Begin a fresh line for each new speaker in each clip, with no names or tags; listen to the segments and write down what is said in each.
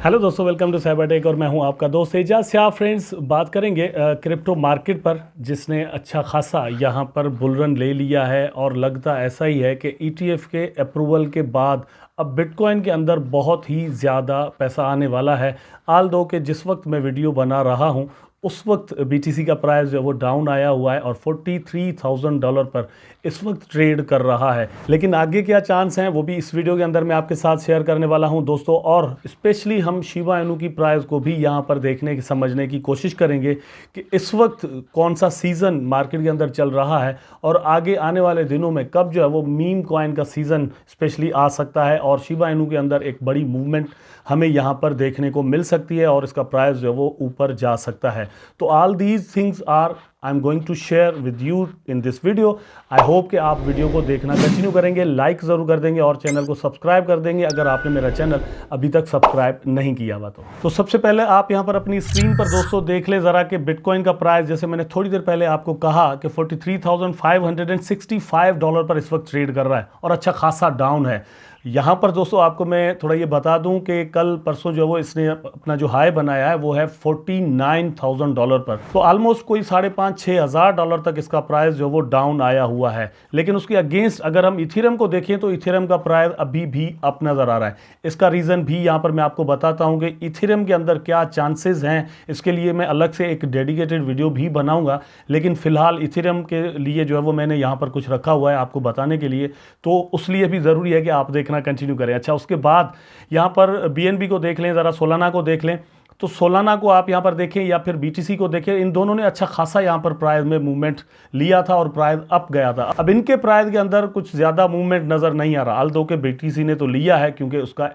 Hello दोस्तों, welcome to Cybertech और मैं हूं आपका दोस्त एजाज शाह। फ्रेंड्स, बात करेंगे क्रिप्टो मार्केट पर, जिसने अच्छा खासा यहां पर बुलरन ले लिया है और लगता ऐसा ही है कि ईटीएफ के अप्रूवल के बाद अब बिटकॉइन के अंदर बहुत ही ज़्यादा पैसा आने वाला है। आल दो कि जिस वक्त मैं वीडियो बना रहा हूं उस वक्त बीटीसी का प्राइस जो है वो डाउन आया हुआ है और $43,000 पर इस वक्त ट्रेड कर रहा है। लेकिन आगे क्या चांस हैं वो भी इस वीडियो के अंदर मैं आपके साथ शेयर करने वाला हूं दोस्तों। और स्पेशली हम शिबा इनू की प्राइस को भी यहां पर देखने की समझने की कोशिश करेंगे कि इस वक्त कौन सा सीज़न मार्केट के अंदर चल रहा है और आगे आने वाले दिनों में कब जो है वो मीम कॉइन का सीज़न स्पेशली आ सकता है और शिबा इनू के अंदर एक बड़ी मूवमेंट हमें यहाँ पर देखने को मिल सकती है और इसका प्राइस जो है वो ऊपर जा सकता है। तो all these things are I am going to share with you in this video. I hope कि आप वीडियो को देखना कंटिन्यू करेंगे, लाइक ज़रूर कर देंगे और चैनल को सब्सक्राइब कर देंगे अगर आपने मेरा चैनल अभी तक सब्सक्राइब नहीं किया हुआ तो सबसे पहले आप यहाँ पर अपनी स्क्रीन पर दोस्तों देख ले ज़रा कि बिटकॉइन का प्राइस, जैसे मैंने थोड़ी देर पहले आपको कहा कि $43,565 पर इस वक्त ट्रेड कर रहा है और अच्छा खासा डाउन है। यहाँ पर दोस्तों आपको मैं थोड़ा ये बता दूं कि कल परसों जो है वो इसने अपना जो हाई बनाया है वो है $49,000 पर, तो ऑलमोस्ट कोई $5,500-6,000 तक इसका प्राइस जो वो डाउन आया हुआ है। लेकिन उसके अगेंस्ट अगर हम इथेरियम को देखें तो इथेरियम का प्राइस अभी भी अप नज़र आ रहा है। इसका रीज़न भी यहाँ पर मैं आपको बताता हूँ कि इथेरियम के अंदर क्या चांसेस हैं। इसके लिए मैं अलग से एक डेडिकेटेड वीडियो भी बनाऊँगा, लेकिन फ़िलहाल इथेरियम के लिए जो है वो मैंने यहाँ पर कुछ रखा हुआ है आपको बताने के लिए, तो उस लिए भी ज़रूरी है कि आप देखना कंटिन्यू करें। अच्छा, उसके बाद यहां पर बीएनबी को देख लें, जरा सोलाना को देख लें। तो सोलाना को आप यहां पर देखें या फिर बीटीसी को देखें, इन दोनों ने अच्छा खासा यहां पर प्राइस में मूवमेंट लिया था और प्राइस अप गया था। अब इनके प्राइस के अंदर कुछ ज्यादा मूवमेंट नजर नहीं आ रहा। आल्दो के बीटीसी ने तो लिया है क्योंकि उसका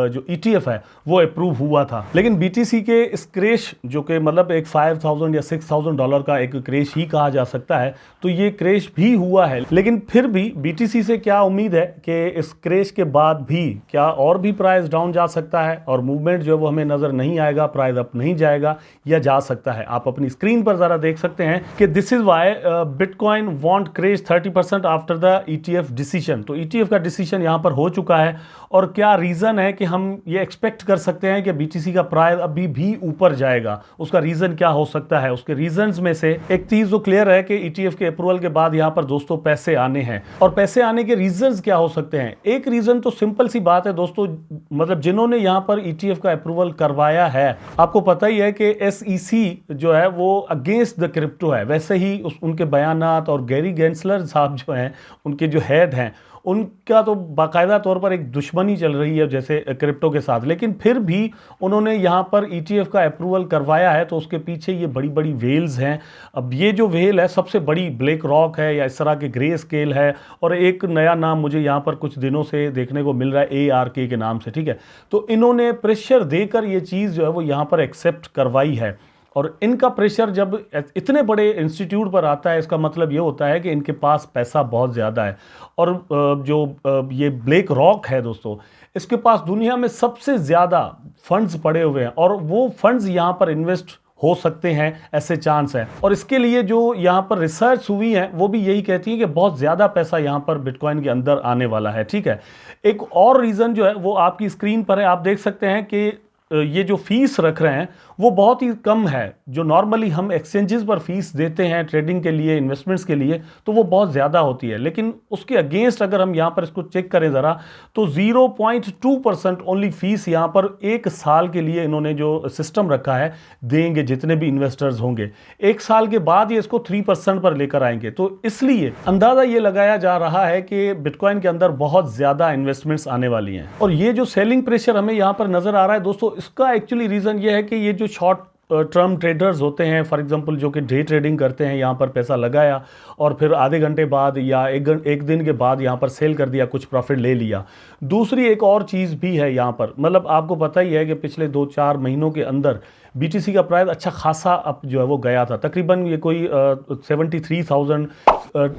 जो ईटीएफ है वो अप्रूव हुआ था, लेकिन बीटीसी के इस क्रेश जो कि मतलब एक $5,000 या $6,000 का एक क्रेश ही कहा जा सकता है, तो ये क्रेश भी हुआ है। लेकिन फिर भी बीटीसी से क्या उम्मीद है कि इस क्रेश के बाद भी क्या और भी प्राइस डाउन जा सकता है और मूवमेंट जो है वो हमें नजर नहीं आएगा, प्राइस अप नहीं जाएगा या जा सकता है। आप अपनी स्क्रीन पर जरा देख सकते हैं कि this is why bitcoin won't crash 30% after the ETF decision. तो ईटीएफ का डिसीजन यहां पर हो चुका है और क्या रीजन है कि हम ये एक्सपेक्ट कर सकते हैं कि बीटीसी का प्राइस अभी भी ऊपर जाएगा। उसका रीजन क्या हो सकता है? उसके रीजंस में से एक चीज जो क्लियर है कि ईटीएफ के अप्रूवल के बाद यहां पर दोस्तों पैसे आने हैं और पैसे आने के रीजंस क्या हो सकते हैं। एक रीजन तो सिंपल सी बात है दोस्तों, मतलब जिन्होंने यहां पर ईटीएफ का अप्रूवल करवाया है, आपको पता ही है कि एसईसी जो है वो अगेंस्ट द क्रिप्टो है। वैसे ही उनके बयानात और गैरी गेंसलर साहब जो हैं, उनके जो हेड हैं, उनका तो बाकायदा तौर पर एक दुश्मनी चल रही है जैसे क्रिप्टो के साथ। लेकिन फिर भी उन्होंने यहाँ पर ईटीएफ का अप्रूवल करवाया है, तो उसके पीछे ये बड़ी बड़ी वेल्स हैं। अब ये जो वेल है सबसे बड़ी ब्लैक रॉक है या इस तरह के ग्रे स्केल है, और एक नया नाम मुझे यहाँ पर कुछ दिनों से देखने को मिल रहा है ARK के नाम से, ठीक है। तो इन्होंने प्रेशर देकर ये चीज़ जो है वो यहाँ पर एक्सेप्ट करवाई है, और इनका प्रेशर जब इतने बड़े इंस्टीट्यूट पर आता है, इसका मतलब ये होता है कि इनके पास पैसा बहुत ज़्यादा है। और जो ये ब्लैक रॉक है दोस्तों, इसके पास दुनिया में सबसे ज़्यादा फंड्स पड़े हुए हैं और वो फंड्स यहाँ पर इन्वेस्ट हो सकते हैं, ऐसे चांस है। और इसके लिए जो यहाँ पर रिसर्च हुई है वो भी यही कहती है कि बहुत ज़्यादा पैसा यहाँ पर बिटकॉइन के अंदर आने वाला है, ठीक है। एक और रीज़न जो है वो आपकी स्क्रीन पर है, आप देख सकते हैं कि ये जो फीस रख रहे हैं वो बहुत ही कम है। जो नॉर्मली हम एक्सचेंजेस पर फीस देते हैं ट्रेडिंग के लिए, इन्वेस्टमेंट्स के लिए, तो वो बहुत ज़्यादा होती है। लेकिन उसके अगेंस्ट अगर हम यहाँ पर इसको चेक करें ज़रा, तो 0.2% ओनली फीस यहाँ पर एक साल के लिए इन्होंने जो सिस्टम रखा है देंगे जितने भी इन्वेस्टर्स होंगे। एक साल के बाद ये इसको 3% पर लेकर आएंगे। तो इसलिए अंदाज़ा ये लगाया जा रहा है कि बिटकॉइन के अंदर बहुत ज़्यादा इन्वेस्टमेंट्स आने वाली हैं। और ये जो सेलिंग प्रेशर हमें यहाँ पर नज़र आ रहा है दोस्तों, इसका एक्चुअली रीज़न ये है कि ये जो शॉर्ट टर्म ट्रेडर्स होते हैं, फॉर एग्जांपल जो कि डे ट्रेडिंग करते हैं, यहाँ पर पैसा लगाया और फिर आधे घंटे बाद या एक दिन के बाद यहाँ पर सेल कर दिया, कुछ प्रॉफिट ले लिया। दूसरी एक और चीज़ भी है यहाँ पर, मतलब आपको पता ही है कि पिछले 2-4 महीनों के अंदर बीटीसी का प्राइस अच्छा खासा अप जो है वो गया था, तकरीबन ये कोई 73,000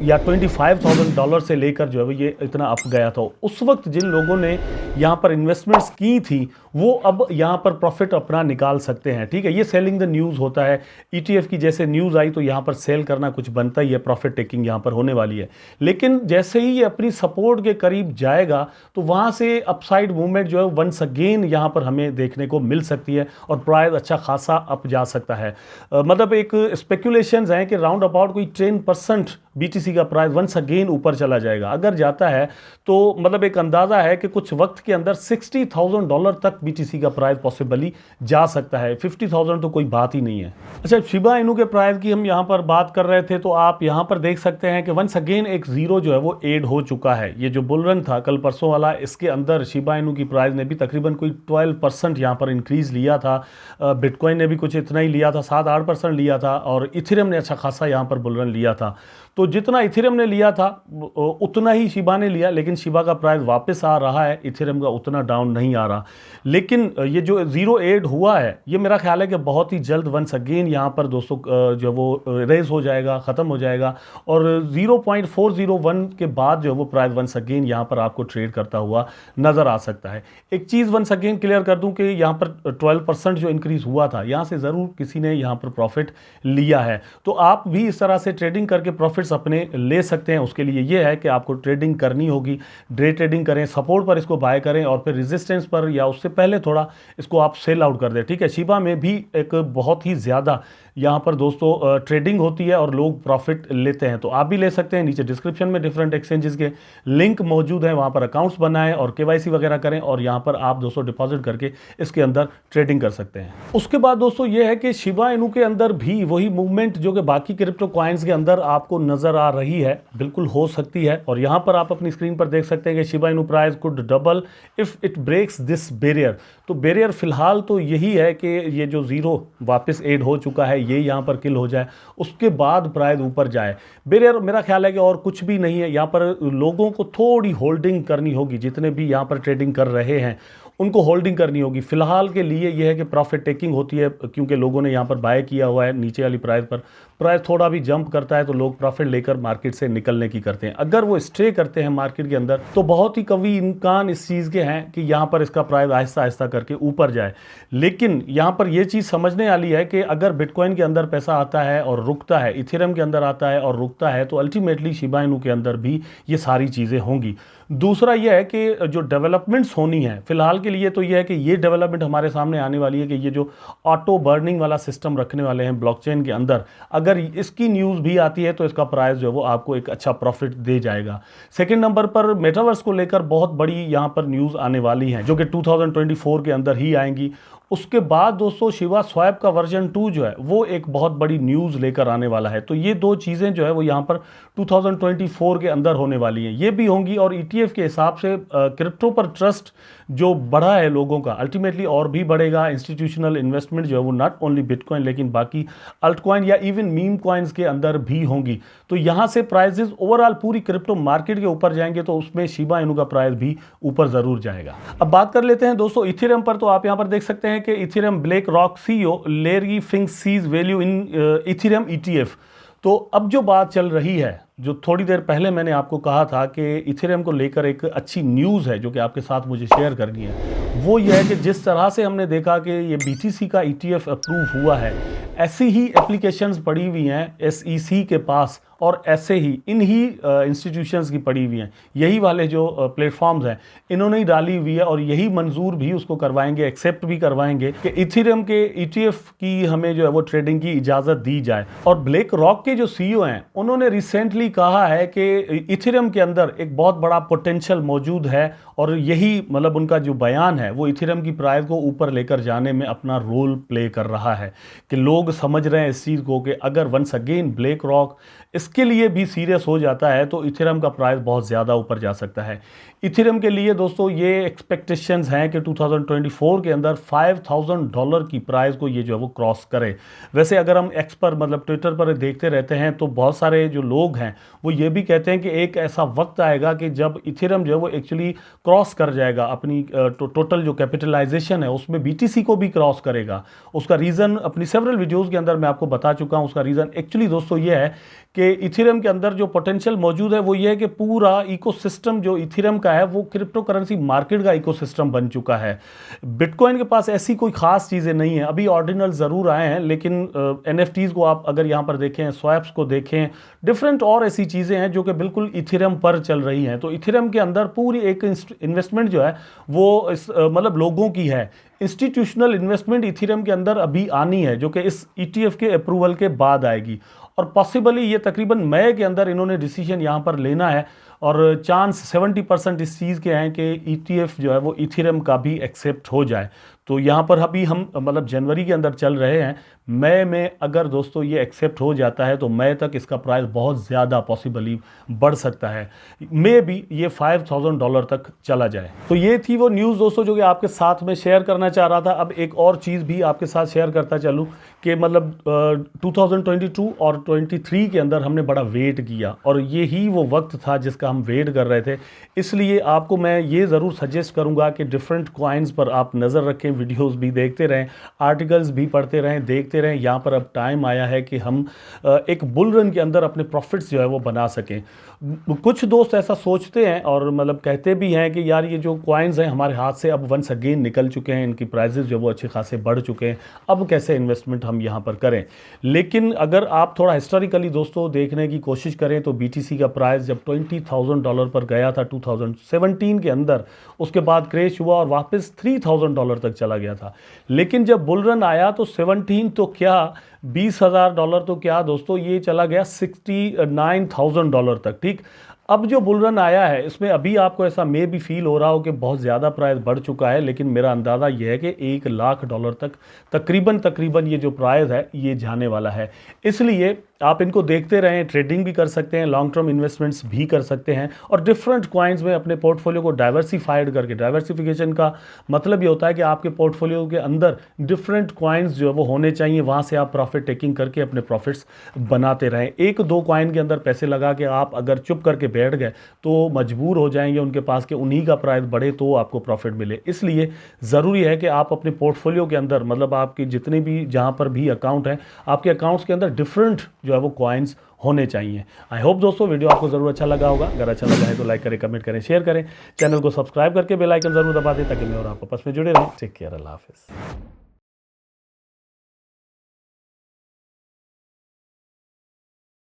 या $25,000 से लेकर जो है वो ये इतना अप गया था। उस वक्त जिन लोगों ने यहाँ पर इन्वेस्टमेंट्स की थी वो अब यहाँ पर प्रॉफिट अपना निकाल सकते हैं, ठीक है। ये सेलिंग द न्यूज़ होता है, ईटीएफ की जैसे न्यूज़ आई तो यहाँ पर सेल करना कुछ बनता ही है, प्रॉफिट टेकिंग यहाँ पर होने वाली है। लेकिन जैसे ही ये अपनी सपोर्ट के करीब जाएगा तो वहाँ से अपसाइड मूवमेंट जो है वंस अगेन यहाँ पर हमें देखने को मिल सकती है और प्राइस अच्छा खासा अप जा सकता है। मतलब एक स्पेकुलेशंस हैं कि राउंड अबाउट कोई 10% बीटीसी का प्राइस वंस अगेन ऊपर चला जाएगा। अगर जाता है तो मतलब एक अंदाज़ा है कि कुछ वक्त के अंदर $60,000 तक बीटीसी का प्राइस पॉसिबली जा सकता है। 50,000 तो कोई बात ही नहीं है। अच्छा, शिबा इनू के प्राइस की हम यहाँ पर बात कर रहे थे तो आप यहाँ पर देख सकते हैं कि वंस अगेन एक ज़ीरो जो है वो एड हो चुका है। ये जो बुल रन था कल परसों वाला, इसके अंदर शिबा इनू की प्राइस ने भी तकरीबन कोई 12% यहाँ पर इंक्रीज़ लिया था। बिटकॉइन ने भी कुछ इतना ही लिया था, 7-8% लिया था, और इथेरियम ने अच्छा खासा यहाँ पर बुल रन लिया था। तो जितना इथेरियम ने लिया था उतना ही शिबा ने लिया, लेकिन शिबा का प्राइस वापस आ रहा है, इथेरियम का उतना डाउन नहीं आ रहा। लेकिन ये जो 0.8 हुआ है ये मेरा ख्याल है कि बहुत ही जल्द वंस अगेन यहाँ पर दोस्तों जो वो रेज हो जाएगा, ख़त्म हो जाएगा, और 0.401 के बाद जो वो प्राइस वंस अगेन यहाँ पर आपको ट्रेड करता हुआ नज़र आ सकता है। एक चीज़ वंस अगेन क्लियर कर दूँ कि यहाँ पर 12% जो इंक्रीज़ हुआ था यहाँ से ज़रूर किसी ने यहाँ पर प्रॉफिट लिया है। तो आप भी इस तरह से ट्रेडिंग करके प्रॉफिट्स अपने ले सकते हैं। उसके लिए ये है कि आपको ट्रेडिंग करनी होगी, डे ट्रेडिंग करें, सपोर्ट पर इसको बाय करें और फिर रेजिस्टेंस पर या उससे पहले थोड़ा इसको आप सेल आउट कर दें, ठीक है। शिबा में भी एक बहुत ही ज़्यादा यहाँ पर दोस्तों ट्रेडिंग होती है और लोग प्रॉफिट लेते हैं, तो आप भी ले सकते हैं। नीचे डिस्क्रिप्शन में डिफरेंट एक्सचेंजेस के लिंक मौजूद हैं, वहाँ पर अकाउंट्स बनाएं और केवाईसी वगैरह करें और यहाँ पर आप दोस्तों डिपॉजिट करके इसके अंदर ट्रेडिंग कर सकते हैं। उसके बाद दोस्तों ये है कि शिबा इनू के अंदर भी वही मूवमेंट जो कि बाकी क्रिप्टो कॉइन्स के अंदर आपको नज़र आ रही है बिल्कुल हो सकती है, और यहाँ पर आप अपनी स्क्रीन पर देख सकते हैं कि Shiba Inu price could double if it breaks this barrier. तो बैरियर फिलहाल तो यही है कि ये जो ज़ीरो वापस एड हो चुका है ये यहाँ पर किल हो जाए, उसके बाद प्राइस ऊपर जाए। बैरियर मेरा ख्याल है कि और कुछ भी नहीं है, यहाँ पर लोगों को थोड़ी होल्डिंग करनी होगी, जितने भी यहाँ पर ट्रेडिंग कर रहे हैं उनको होल्डिंग करनी होगी। फिलहाल के लिए यह है कि प्रॉफिट टेकिंग होती है क्योंकि लोगों ने यहाँ पर बाय किया हुआ है नीचे वाली प्राइस पर। प्राइस थोड़ा भी जंप करता है तो लोग प्रॉफिट लेकर मार्केट से निकलने की करते हैं। अगर वो स्टे करते हैं मार्केट के अंदर तो बहुत ही कभी इम्कान इस चीज़ के हैं कि यहाँ पर इसका प्राइस आहिस्ता आहिस्ता करके ऊपर जाए। लेकिन यहाँ पर यह चीज़ समझने वाली है कि अगर बिटकॉइन के अंदर पैसा आता है और रुकता है, इथेरियम के अंदर आता है और रुकता है, तो अल्टीमेटली शिबा इनू के अंदर भी ये सारी चीज़ें होंगी। दूसरा यह है कि जो डेवलपमेंट्स होनी है फिलहाल के लिए तो यह है कि ये डेवलपमेंट हमारे सामने आने वाली है कि ये जो ऑटो बर्निंग वाला सिस्टम रखने वाले हैं ब्लॉकचेन के अंदर, अगर इसकी न्यूज़ भी आती है तो इसका प्राइस जो है वो आपको एक अच्छा प्रॉफिट दे जाएगा। सेकंड नंबर पर मेटावर्स को लेकर बहुत बड़ी यहाँ पर न्यूज़ आने वाली हैं जो कि 2024 के अंदर ही आएंगी। उसके बाद दोस्तों शिवा स्वैप का वर्जन 2 जो है वो एक बहुत बड़ी न्यूज़ लेकर आने वाला है। तो ये दो चीज़ें जो है वो यहाँ पर 2024 के अंदर होने वाली हैं, ये भी होंगी। और ईटीएफ के हिसाब से क्रिप्टो पर ट्रस्ट जो बढ़ा है लोगों का अल्टीमेटली और भी बढ़ेगा। इंस्टीट्यूशनल इन्वेस्टमेंट जो है वो नॉट ओनली बिटकॉइन लेकिन बाकी अल्टकॉइन या इवन मीम कॉइन्स के अंदर भी होंगी। तो यहाँ से प्राइजेस ओवरऑल पूरी क्रिप्टो मार्केट के ऊपर जाएंगे तो उसमें शिबा इनू का प्राइस भी ऊपर ज़रूर जाएगा। अब बात कर लेते हैं दोस्तों इथेरियम पर। तो आप यहाँ पर देख सकते हैं कि Ethereum BlackRock CEO Larry Fink says value in Ethereum ETF. तो अब जो बात चल रही है, जो थोड़ी देर पहले मैंने आपको कहा था कि इथेरियम को लेकर एक अच्छी न्यूज़ है जो कि आपके साथ मुझे शेयर करनी है, वो ये है कि जिस तरह से हमने देखा कि ये BTC का ETF अप्रूव हुआ है, ऐसी ही एप्लीकेशंस पड़ी हुई हैं SEC के पास और ऐसे ही इन्हीं इंस्टीट्यूशंस की पड़ी हुई हैं। यही वाले जो प्लेटफॉर्म्स हैं इन्होंने ही डाली हुई है और यही मंजूर भी उसको करवाएंगे, एक्सेप्ट भी करवाएंगे कि इथेरियम के ETF की हमें जो है वो ट्रेडिंग की इजाज़त दी जाए। और ब्लैक रॉक के जो CEO हैं उन्होंने रिसेंटली कहा है कि इथेरियम के अंदर एक बहुत बड़ा पोटेंशियल मौजूद है और यही मतलब उनका जो बयान है वो इथेरियम की प्राइस को ऊपर लेकर जाने में अपना रोल प्ले कर रहा है कि लोग समझ रहे हैं इस चीज़ को कि अगर वंस अगेन ब्लैक रॉक इसके लिए भी सीरियस हो जाता है तो इथेरियम का प्राइस बहुत ज़्यादा ऊपर जा सकता है। इथेरियम के लिए दोस्तों ये एक्सपेक्टेशंस हैं कि 2024 के अंदर $5,000 की प्राइस को ये जो है वो क्रॉस करे। वैसे अगर हम एक्स पर मतलब ट्विटर पर देखते रहते हैं तो बहुत सारे जो लोग हैं वो ये भी कहते हैं कि एक ऐसा वक्त आएगा कि जब इथेरियम जो है वो एक्चुअली क्रॉस कर जाएगा अपनी टोटल जो कैपिटलाइजेशन है उसमें बीटीसी को भी क्रॉस करेगा। उसका रीज़न अपनी सेवरल वीडियोज़ के अंदर मैं आपको बता चुका हूँ। उसका रीज़न एक्चुअली दोस्तों ये है कि इथेरियम के अंदर जो पोटेंशियल मौजूद है वो ये है कि पूरा इकोसिस्टम जो इथेरियम का है वो क्रिप्टो करेंसी मार्केट का इकोसिस्टम बन चुका है। बिटकॉइन के पास ऐसी कोई खास चीज़ें नहीं है, अभी ऑर्डिनल ज़रूर आए हैं, लेकिन एनएफटीज़ को आप अगर यहाँ पर देखें, स्वैप्स को देखें, डिफरेंट और ऐसी चीज़ें हैं जो कि बिल्कुल इथेरियम पर चल रही हैं। तो इथेरियम के अंदर पूरी एक इन्वेस्टमेंट जो है वो मतलब लोगों की है। इंस्टीट्यूशनल इन्वेस्टमेंट इथेरियम के अंदर अभी आनी है जो कि इस ईटीएफ के अप्रूवल के बाद आएगी, और पॉसिबली ये तकरीबन मई के अंदर इन्होंने डिसीजन यहाँ पर लेना है, और चांस 70% इस चीज़ के हैं कि ईटीएफ जो है वो इथेरियम का भी एक्सेप्ट हो जाए। तो यहाँ पर अभी हम मतलब जनवरी के अंदर चल रहे हैं, मई में अगर दोस्तों ये एक्सेप्ट हो जाता है तो मई तक इसका प्राइस बहुत ज़्यादा पॉसिबली बढ़ सकता है, मे भी ये $5,000 तक चला जाए। तो ये थी वो न्यूज़ दोस्तों जो कि आपके साथ में शेयर करना चाह रहा था। अब एक और चीज़ भी आपके साथ शेयर करता चलूँ कि मतलब 2022 और 23 के अंदर हमने बड़ा वेट किया, और यही वो वक्त था जिसका हम वेट कर रहे थे। इसलिए आपको मैं ये ज़रूर सजेस्ट करूँगा कि डिफरेंट कॉइन्स पर आप नज़र रखें, वीडियोस भी देखते रहें, आर्टिकल्स भी पढ़ते रहें, देखते रहें। यहाँ पर अब टाइम आया है कि हम एक बुल रन के अंदर अपने प्रॉफिट्स जो है वो बना सकें। कुछ दोस्त ऐसा सोचते हैं और मतलब कहते भी हैं कि यार ये जो कॉइन्स हैं हमारे हाथ से अब वंस अगेन निकल चुके हैं, इनकी प्राइजेस जो वो अच्छे खासे बढ़ चुके हैं, अब कैसे इन्वेस्टमेंट हम यहाँ पर करें। लेकिन अगर आप थोड़ा हिस्टोरिकली दोस्तों देखने की कोशिश करें तो बीटीसी का प्राइस जब $20,000 पर गया था 2017 के अंदर, उसके बाद क्रैश हुआ और वापस $3,000 तक चला गया था। लेकिन जब बुल रन आया तो 17 तो क्या, $20,000 तो क्या दोस्तों, ये चला गया $69,000 तक। ठीक, अब जो बुल रन आया है इसमें अभी आपको ऐसा मे भी फील हो रहा हो कि बहुत ज़्यादा प्राइस बढ़ चुका है, लेकिन मेरा अंदाज़ा यह है कि $1,00,000 तक तकरीबन ये जो प्राइस है ये जाने वाला है। इसलिए आप इनको देखते रहें, ट्रेडिंग भी कर सकते हैं, लॉन्ग टर्म इन्वेस्टमेंट्स भी कर सकते हैं, और डिफरेंट कॉइन्स में अपने पोर्टफोलियो को डाइवर्सिफाइड करके, डाइवर्सिफिकेशन का मतलब ये होता है कि आपके पोर्टफोलियो के अंदर डिफरेंट कॉइन्स जो है वो होने चाहिए, वहाँ से आप प्रॉफिट टेकिंग करके अपने प्रॉफिट्स बनाते रहें। एक दो कॉइन के अंदर पैसे लगा के आप अगर चुप करके बैठ गए तो मजबूर हो जाएंगे उनके पास कि उन्हीं का प्राइस बढ़े तो आपको प्रॉफिट मिले। इसलिए ज़रूरी है कि आप अपने पोर्टफोलियो के अंदर, मतलब आपके जितने भी जहाँ पर भी अकाउंट हैं, आपके अकाउंट्स के अंदर डिफरेंट जो है वो कॉइन्स होने चाहिए। आई होप दोस्तों वीडियो आपको ज़रूर अच्छा लगा होगा। अगर अच्छा लगा है तो लाइक करें, कमेंट करें, शेयर करें, चैनल को सब्सक्राइब करके बेल आइकन ज़रूर दबा दें ताकि मैं और आप आपस में जुड़े रहें। टेक केयर, अल्लाह हाफिज़।